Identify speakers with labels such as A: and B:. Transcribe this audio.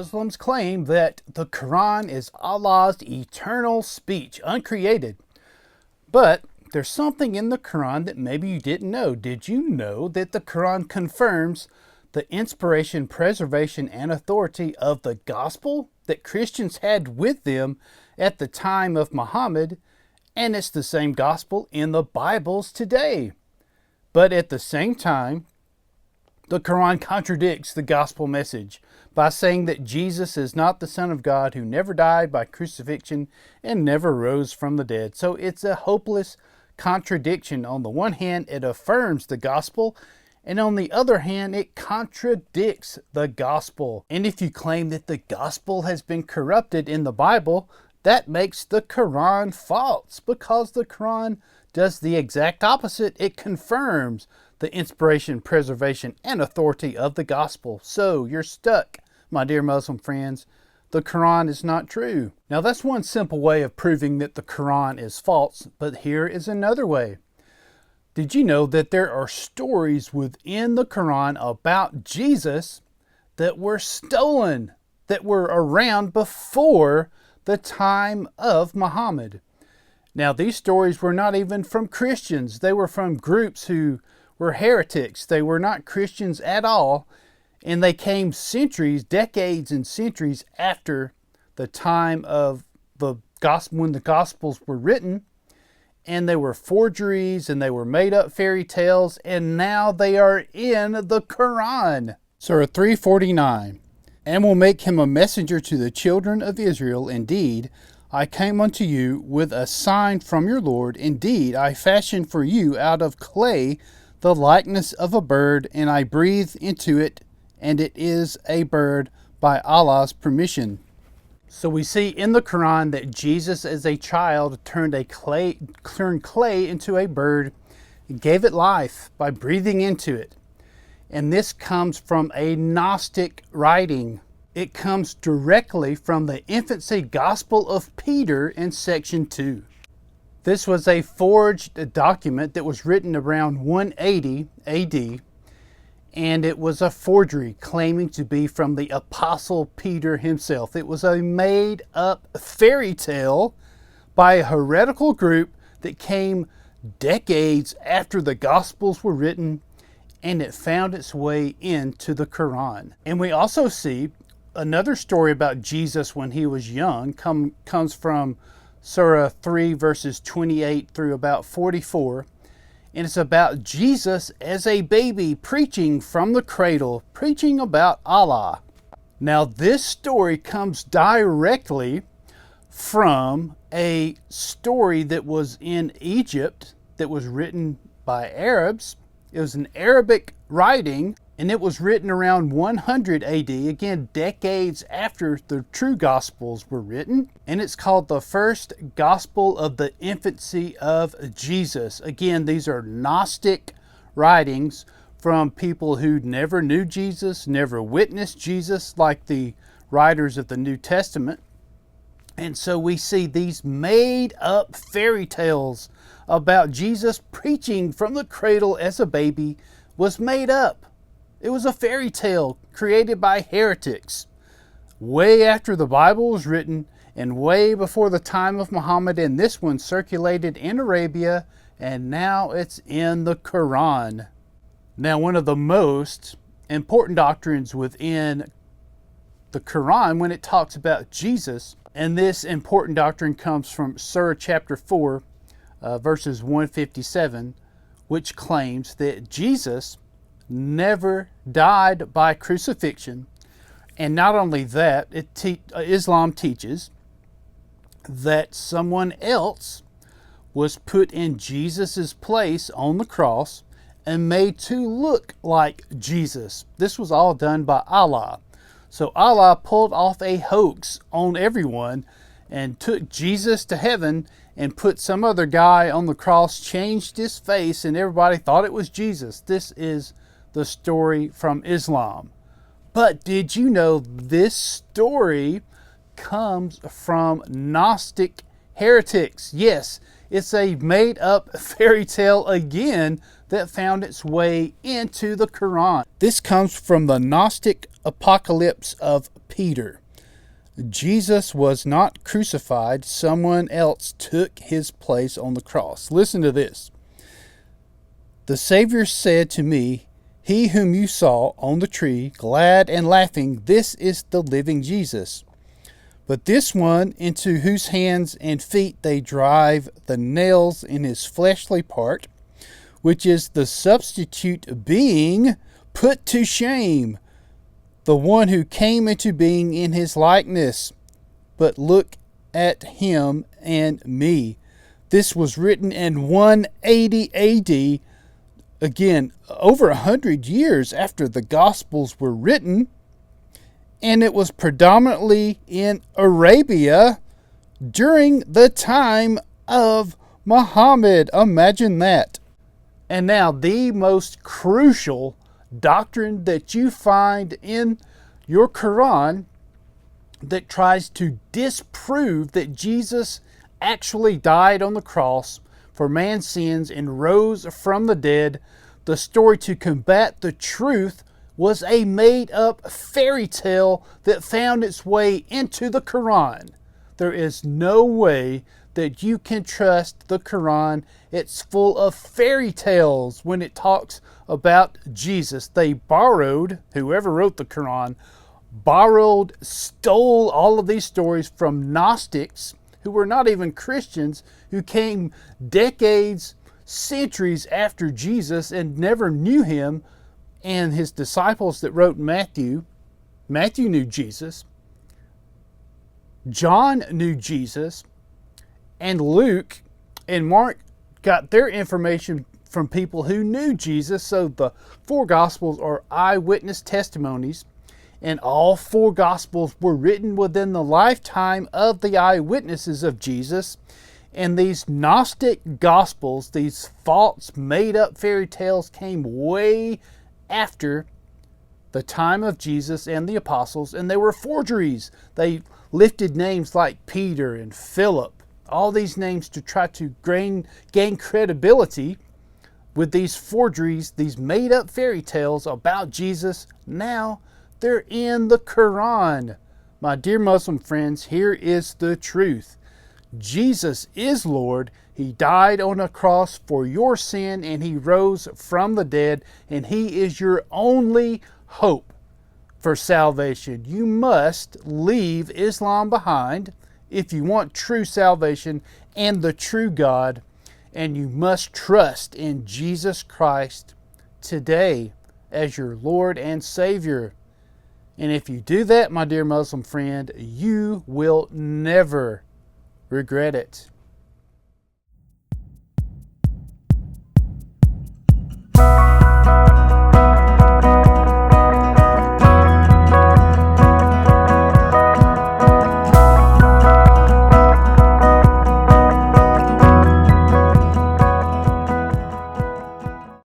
A: Muslims claim that the Quran is Allah's eternal speech, uncreated. But there's something in the Quran that maybe you didn't know. Did you know that the Quran confirms the inspiration, preservation, and authority of the gospel that Christians had with them at the time of Muhammad? And it's the same gospel in the Bibles today. But at the same time, the Quran contradicts the gospel message by saying that Jesus is not the Son of God who never died by crucifixion and never rose from the dead. So it's a hopeless contradiction. On the one hand, it affirms the gospel, and on the other hand, it contradicts the gospel. And if you claim that the gospel has been corrupted in the Bible, that makes the Quran false, because the Quran does the exact opposite. It confirms the inspiration, preservation, and authority of the gospel. So you're stuck, my dear Muslim friends. The Quran is not true. Now that's one simple way of proving that the Quran is false, but here is another way. Did you know that there are stories within the Quran about Jesus that were stolen, that were around before the time of Muhammad? Now these stories were not even from Christians. They were from groups who were heretics. They were not Christians at all, and they came centuries, decades and centuries after the time of the gospel, when the Gospels were written, and they were forgeries and they were made up fairy tales, and now they are in the Quran. Surah 349, and will make him a messenger to the children of Israel. Indeed, I came unto you with a sign from your Lord. Indeed, I fashioned for you out of clay the likeness of a bird, and I breathed into it, and it is a bird by Allah's permission. So we see in the Quran that Jesus as a child turned clay into a bird and gave it life by breathing into it. And this comes from a Gnostic writing. It comes directly from the infancy Gospel of Peter in section 2. This was a forged document that was written around 180 AD, and it was a forgery claiming to be from the Apostle Peter himself. It was a made-up fairy tale by a heretical group that came decades after the Gospels were written, and it found its way into the Quran. And we also see another story about Jesus when he was young, comes from Surah 3 verses 28 through about 44. And it's about Jesus as a baby preaching from the cradle, preaching about Allah. Now this story comes directly from a story that was in Egypt that was written by Arabs. It was an Arabic writing, and it was written around 100 AD, again, decades after the true Gospels were written. And it's called the First Gospel of the Infancy of Jesus. Again, these are Gnostic writings from people who never knew Jesus, never witnessed Jesus, like the writers of the New Testament. And so we see these made up fairy tales about Jesus preaching from the cradle as a baby was made up. It was a fairy tale created by heretics way after the Bible was written and way before the time of Muhammad. And this one circulated in Arabia, and now it's in the Quran. Now, one of the most important doctrines within the Quran when it talks about Jesus, and this important doctrine comes from Surah chapter 4, verses 157, which claims that Jesus never died by crucifixion. And not only that, Islam teaches that someone else was put in Jesus's place on the cross and made to look like Jesus. This was all done by Allah. So Allah pulled off a hoax on everyone and took Jesus to heaven and put some other guy on the cross, changed his face, and everybody thought it was Jesus. This is the story from Islam. But did you know this story comes from Gnostic heretics? Yes, it's a made up fairy tale again that found its way into the Quran. This comes from the Gnostic apocalypse of Peter. Jesus was not crucified. Someone else took his place on the cross. Listen to this. The Savior said to me, "He whom you saw on the tree, glad and laughing, this is the living Jesus. But this one into whose hands and feet they drive the nails in his fleshly part, which is the substitute being put to shame, the one who came into being in his likeness. But look at him and me." This was written in 180 AD, again, over 100 years after the Gospels were written, and it was predominantly in Arabia during the time of Muhammad. Imagine that. And now, the most crucial doctrine that you find in your Quran that tries to disprove that Jesus actually died on the cross for man's sins and rose from the dead. The story to combat the truth was a made-up fairy tale that found its way into the Quran. There is no way that you can trust the Quran. It's full of fairy tales when it talks about Jesus. They borrowed, whoever wrote the Quran, stole all of these stories from Gnostics, who were not even Christians, who came decades, centuries after Jesus and never knew him, and his disciples that wrote Matthew. Matthew knew Jesus. John knew Jesus. And Luke and Mark got their information from people who knew Jesus. So the four Gospels are eyewitness testimonies. And all four Gospels were written within the lifetime of the eyewitnesses of Jesus. And these Gnostic Gospels, these false made-up fairy tales, came way after the time of Jesus and the apostles, and they were forgeries. They lifted names like Peter and Philip, all these names to try to gain credibility with these forgeries, these made-up fairy tales about Jesus. Now they're in the Quran. My dear Muslim friends, here is the truth. Jesus is Lord. He died on a cross for your sin, and he rose from the dead, and he is your only hope for salvation. You must leave Islam behind if you want true salvation and the true God, and you must trust in Jesus Christ today as your Lord and Savior. And if you do that, my dear Muslim friend, you will never regret it.